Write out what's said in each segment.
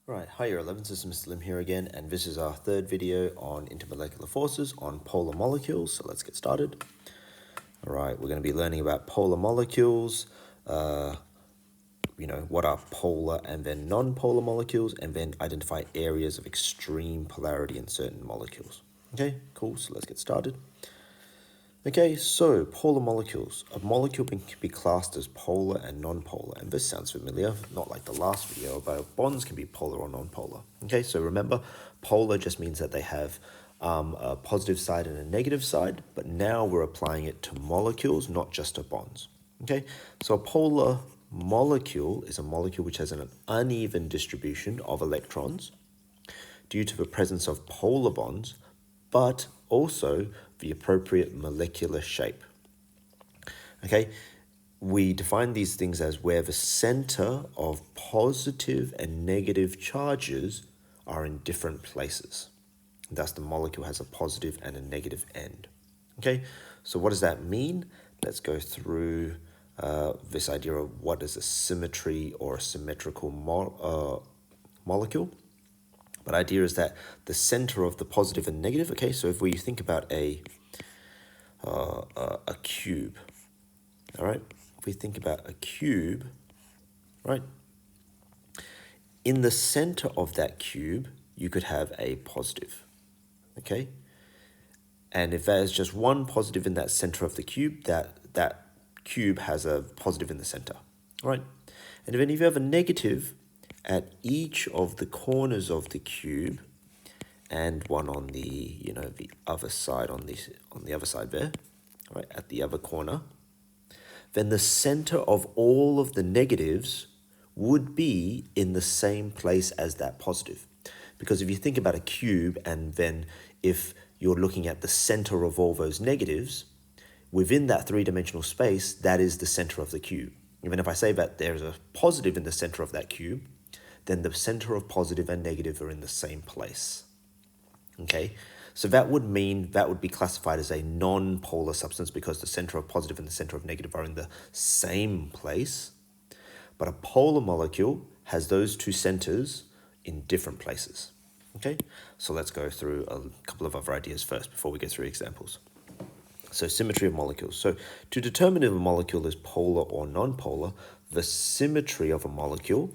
Right, hi Year 11, this is Mr. Lim here again, and this is our third video on intermolecular forces on polar molecules, so let's get started. All right, we're going to be learning about polar molecules, what are polar and then non-polar molecules, and then identify areas of extreme polarity in certain molecules. Okay, cool, so let's get started. Okay, so polar molecules. A molecule can be classed as polar and non-polar, and this sounds familiar, not like the last video, but bonds can be polar or non-polar. Okay, so remember, polar just means that they have a positive side and a negative side, but now we're applying it to molecules, not just to bonds. Okay, so a polar molecule is a molecule which has an uneven distribution of electrons due to the presence of polar bonds, but also the appropriate molecular shape. Okay, we define these things as where the center of positive and negative charges are in different places. Thus, the molecule has a positive and a negative end. Okay, so what does that mean? Let's go through this idea of what is a symmetry or a symmetrical molecule. But idea is that the center of the positive and negative. Okay, so if we think about a cube, all right. If we think about a cube, right, in the center of that cube, you could have a positive. Okay, and if there's just one positive in that center of the cube, that cube has a positive in the center, right? And then if you have a negative at each of the corners of the cube, and one on the the other side on the other side there, right, at the other corner, then the center of all of the negatives would be in the same place as that positive. Because if you think about a cube, and then if you're looking at the center of all those negatives, within that three-dimensional space, that is the center of the cube. Even if I say that there's a positive in the center of that cube, then the center of positive and negative are in the same place. Okay, so that would mean that would be classified as a non-polar substance because the center of positive and the center of negative are in the same place. But a polar molecule has those two centers in different places. Okay, so let's go through a couple of other ideas first before we go through examples. So symmetry of molecules. So to determine if a molecule is polar or non-polar, the symmetry of a molecule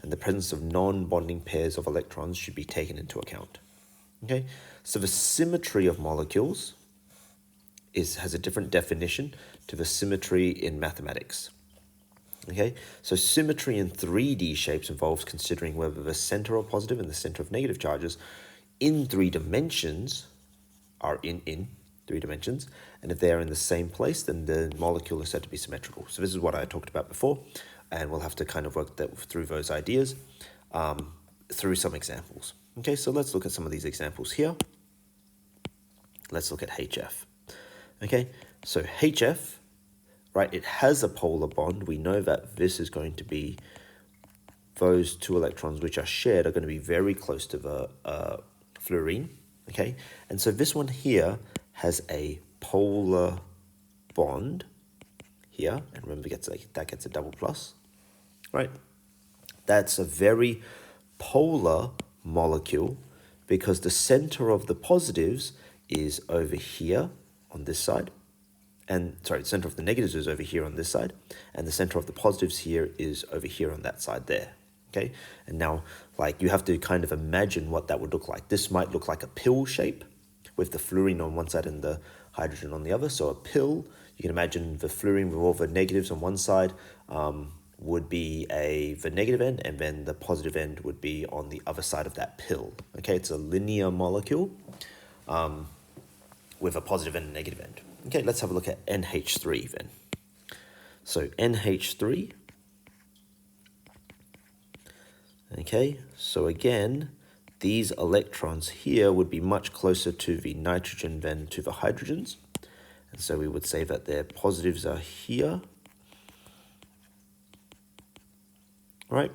and the presence of non-bonding pairs of electrons should be taken into account. Okay, so the symmetry of molecules has a different definition to the symmetry in mathematics. Okay, so symmetry in 3D shapes involves considering whether the center of positive and the center of negative charges in 3 dimensions are in 3 dimensions, and if they are in the same place, then the molecule is said to be symmetrical. So this is what I talked about before, and we'll have to kind of work through those ideas through some examples. Okay, so let's look at some of these examples here. Let's look at HF. Okay, so HF, right, it has a polar bond. We know that this is going to be, those two electrons which are shared are going to be very close to the fluorine. Okay, and so this one here has a polar bond here, and remember that gets a double plus, right? That's a very polar molecule because the center of the positives is over here on this side, and sorry, the center of the negatives is over here on this side, and the center of the positives here is over here on that side there. Okay, and now like you have to kind of imagine what that would look like. This might look like a pill shape with the fluorine on one side and the hydrogen on the other. So a pill, you can imagine the fluorine with all the negatives on one side would be the negative end, and then the positive end would be on the other side of that pill. Okay, it's a linear molecule with a positive and a negative end. Okay, let's have a look at NH3 then. So NH3, okay, so again, these electrons here would be much closer to the nitrogen than to the hydrogens. And so we would say that their positives are here, right?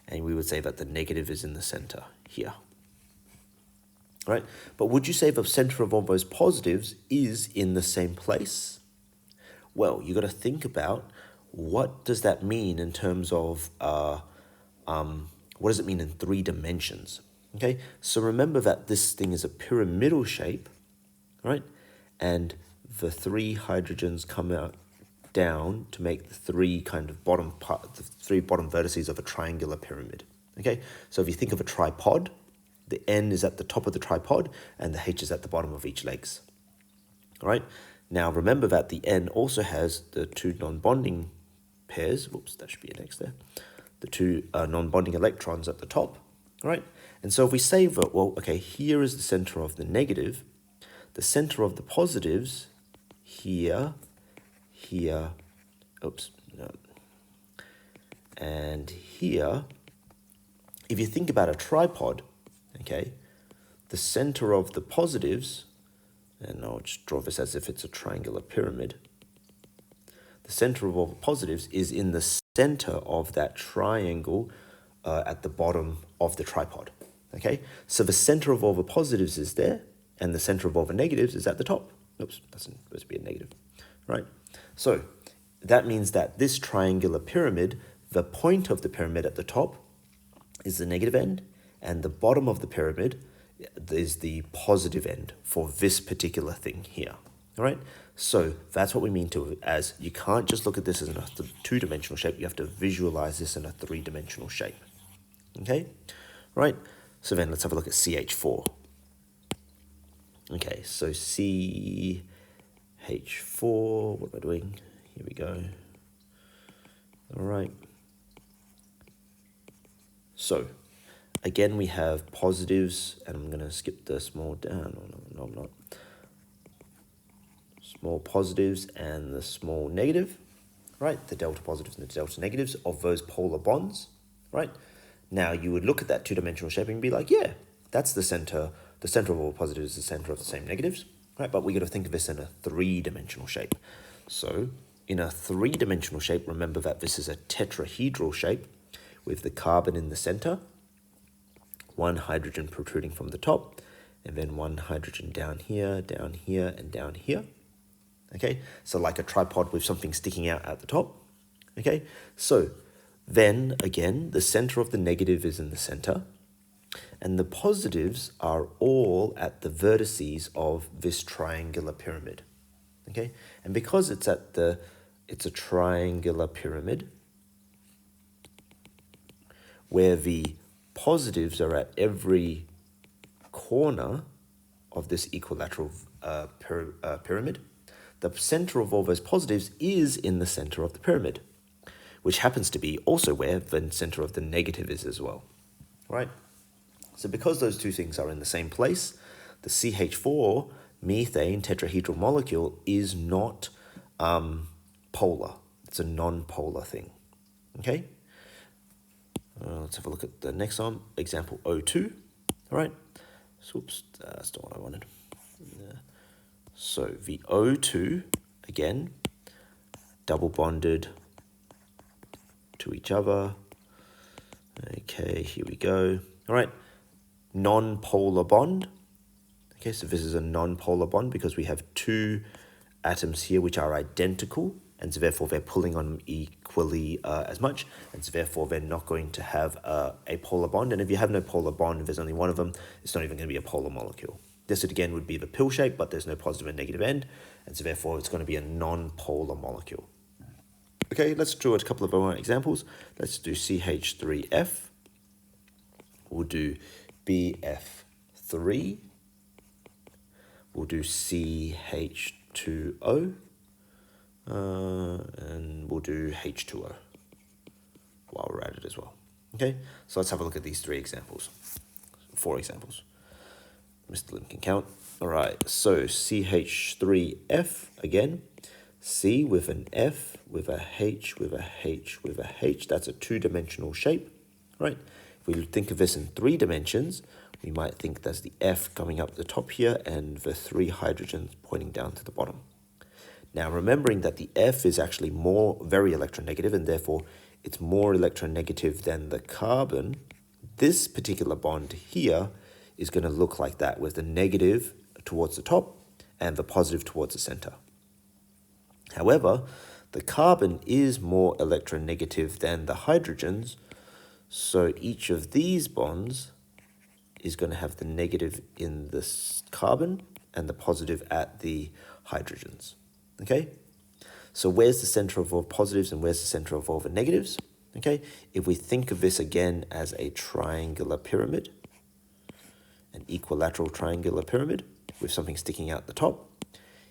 And we would say that the negative is in the center here, right? But would you say the center of all those positives is in the same place? Well, you got to think about what does that mean in terms of What does it mean in 3 dimensions? Okay, so remember that this thing is a pyramidal shape, right? And the 3 hydrogens come out down to make the 3 kind of the 3 bottom vertices of a triangular pyramid. Okay, so if you think of a tripod, the N is at the top of the tripod and the H is at the bottom of each legs. All right, now remember that the N also has the 2 non-bonding pairs. Whoops, that should be an X there. The 2 non-bonding electrons at the top. All right, and so if we say that, well, okay, here is the center of the negative, the center of the positives here, oops, no, and here. If you think about a tripod, okay, the center of the positives, and I'll just draw this as if it's a triangular pyramid, the center of all the positives is in the center of that triangle at the bottom of the tripod, okay? So the center of all the positives is there, and the center of all the negatives is at the top. Oops, that's supposed to be a negative, right? So that means that this triangular pyramid, the point of the pyramid at the top is the negative end, and the bottom of the pyramid is the positive end for this particular thing here. All right, so that's what we mean to as you can't just look at this as a 2-dimensional shape. You have to visualize this in a 3-dimensional shape. Okay, right. So then let's have a look at CH4. Okay, so CH4. What am I doing? Here we go. All right. So, again, we have positives, and I'm going to skip the small down. No, I'm not. Small positives and the small negative, right? The delta positives and the delta negatives of those polar bonds, right? Now, you would look at that 2-dimensional shape and be like, yeah, that's the center. The center of all positives is the center of the same negatives, right? But we got to think of this in a 3-dimensional shape. So, in a 3-dimensional shape, remember that this is a tetrahedral shape, with the carbon in the center, 1 hydrogen protruding from the top, and then 1 hydrogen down here, and down here. Okay, so like a tripod with something sticking out at the top. Okay, so then again, the center of the negative is in the center, and the positives are all at the vertices of this triangular pyramid. Okay, and because it's a triangular pyramid, where the positives are at every corner of this equilateral pyramid, the center of all those positives is in the center of the pyramid, which happens to be also where the center of the negative is as well, right? So because those 2 things are in the same place, the CH4 methane tetrahedral molecule is not polar. It's a non-polar thing, okay? Let's have a look at the next one, example O2. All right. So, oops, that's not what I wanted. So the O2, again, double bonded to each other. Okay, here we go. All right. Non-polar bond. Okay, so this is a non-polar bond because we have 2 atoms here which are identical, and so therefore they're pulling on equally as much, and so therefore they're not going to have a polar bond. And if you have no polar bond, if there's only one of them, it's not even going to be a polar molecule. This again would be the pill shape, but there's no positive and negative end, and so therefore it's going to be a non-polar molecule. Okay, let's draw a couple of more examples. Let's do CH3F. We'll do BF3. We'll do CH2O. And we'll do H2O while we're at it as well. Okay, so let's have a look at these 4 examples. Mr. Lim can count. All right, so CH3F again, C with an F, with a H, with a H, with a H. That's a 2-dimensional shape, right? If we think of this in 3 dimensions, we might think there's the F coming up the top here and the 3 hydrogens pointing down to the bottom. Now, remembering that the F is actually very electronegative, and therefore it's more electronegative than the carbon, this particular bond here is going to look like that, with the negative towards the top and the positive towards the center. However, the carbon is more electronegative than the hydrogens, So each of these bonds is going to have the negative in the carbon and the positive at the hydrogens. Okay? So where's the center of all positives and where's the center of all the negatives? Okay? If we think of this again as a triangular pyramid, an equilateral triangular pyramid with something sticking out the top,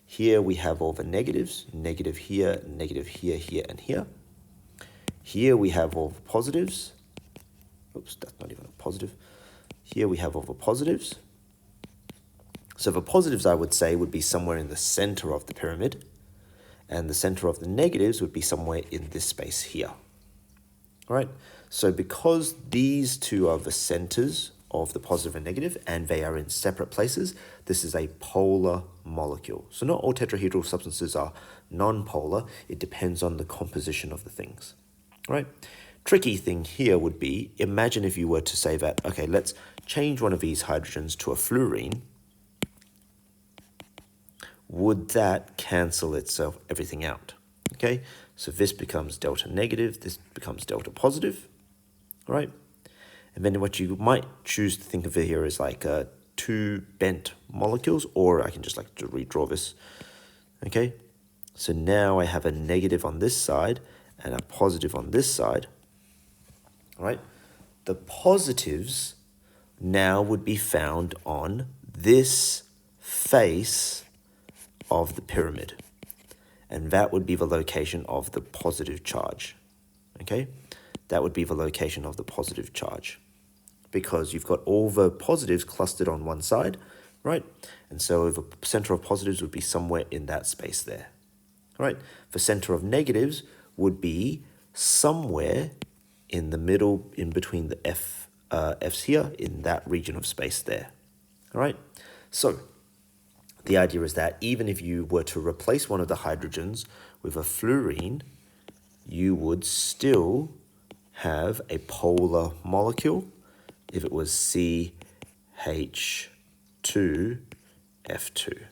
here we have all the negatives, negative here, here, and here. Here we have all the positives. Oops, that's not even a positive. Here we have all the positives. So the positives, I would say, would be somewhere in the center of the pyramid, and the center of the negatives would be somewhere in this space here. All right, so because these two are the centers of the positive and negative, and they are in separate places, this is a polar molecule. So not all tetrahedral substances are non-polar. It depends on the composition of the things. All right, tricky thing here would be, imagine if you were to say that, okay, let's change one of these hydrogens to a fluorine. Would that cancel itself, everything out? Okay, so this becomes delta negative, this becomes delta positive, all right? And then what you might choose to think of it here is like two bent molecules, or I can just like to redraw this, okay? So now I have a negative on this side and a positive on this side, all right? The positives now would be found on this face of the pyramid, and that would be the location of the positive charge, okay? That would be the location of the positive charge, because you've got all the positives clustered on one side, right? And so the center of positives would be somewhere in that space there, right? The center of negatives would be somewhere in the middle, in between the F's here, in that region of space there, all right? So the idea is that even if you were to replace one of the hydrogens with a fluorine, you would still have a polar molecule if it was CH2F2.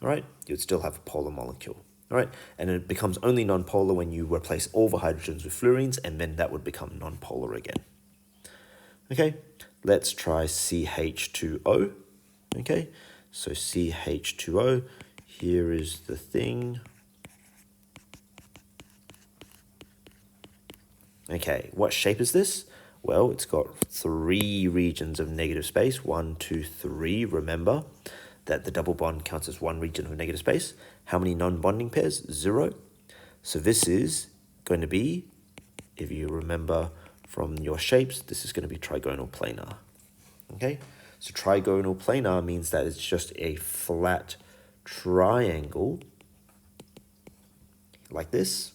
All right, you'd still have a polar molecule. All right, and it becomes only nonpolar when you replace all the hydrogens with fluorines, and then that would become nonpolar again. Okay, let's try CH2O. Okay, so CH2O, here is the thing. Okay, what shape is this? Well, it's got three regions of negative space, 1, 2, 3. Remember that the double bond counts as one region of negative space. How many non-bonding pairs? 0. So this is going to be, if you remember from your shapes, this is going to be trigonal planar. Okay, so trigonal planar means that it's just a flat triangle like this,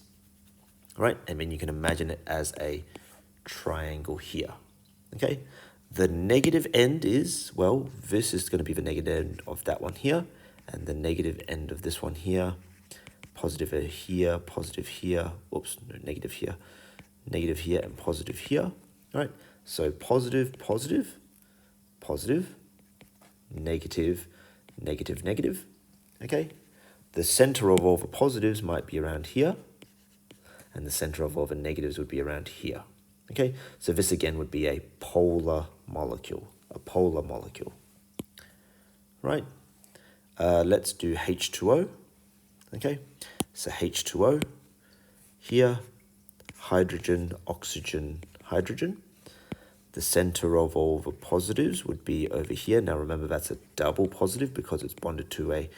right? And then you can imagine it as a triangle here, okay? The negative end is, well, this is going to be the negative end of that one here, and the negative end of this one here, positive here, oops, no, negative here, and positive here, all right? So positive, positive, positive, negative, negative, negative, okay? The center of all the positives might be around here, and the center of all the negatives would be around here. Okay, so this again would be a polar molecule, right? Let's do H2O, okay? So H2O, here, hydrogen, oxygen, hydrogen. The center of all the positives would be over here. Now remember, that's a double positive because it's bonded to a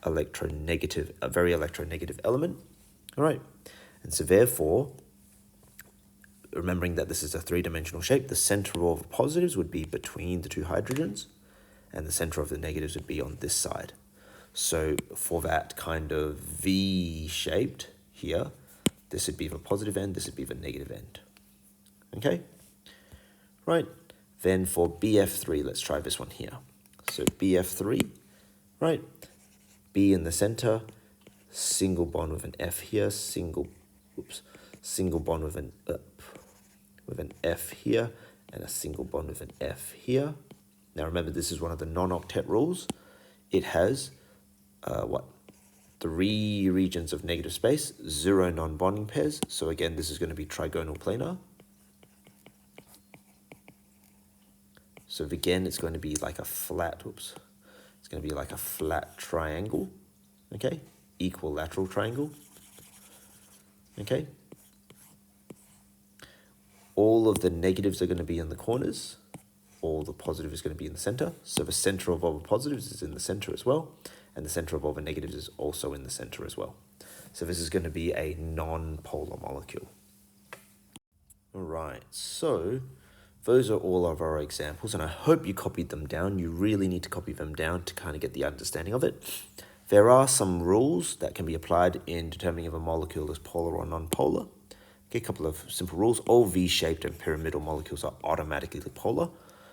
very electronegative element, all right? And so therefore, remembering that this is a three-dimensional shape, the center of all the positives would be between the two hydrogens, and the center of the negatives would be on this side. So for that kind of V-shaped here, this would be the positive end, this would be the negative end. Okay? Right. Then for BF3, let's try this one here. So BF3, right? B in the center, single bond with an F here, single bond with an F here, and a single bond with an F here. Now remember, this is one of the non-octet rules. It has, 3 regions of negative space, 0 non-bonding pairs. So again, this is going to be trigonal planar. So again, it's going to be like a flat, oops, it's going to be like a flat triangle, okay? Equilateral triangle, okay? All of the negatives are going to be in the corners. All the positive is going to be in the center. So the center of all the positives is in the center as well. And the center of all the negatives is also in the center as well. So this is going to be a non-polar molecule. All right, so those are all of our examples, and I hope you copied them down. You really need to copy them down to kind of get the understanding of it. There are some rules that can be applied in determining if a molecule is polar or non-polar. Okay, a couple of simple rules. All V-shaped and pyramidal molecules are automatically polar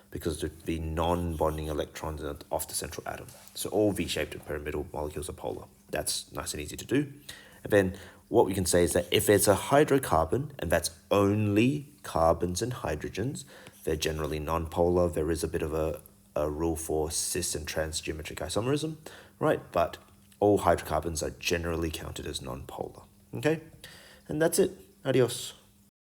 because of the non-bonding electrons off the central atom. So all V-shaped and pyramidal molecules are polar. That's nice and easy to do. And then what we can say is that if it's a hydrocarbon, and that's only carbons and hydrogens, they're generally non-polar. There is a bit of a rule for cis and trans geometric isomerism, right? But all hydrocarbons are generally counted as non-polar, okay? And that's it. Adios.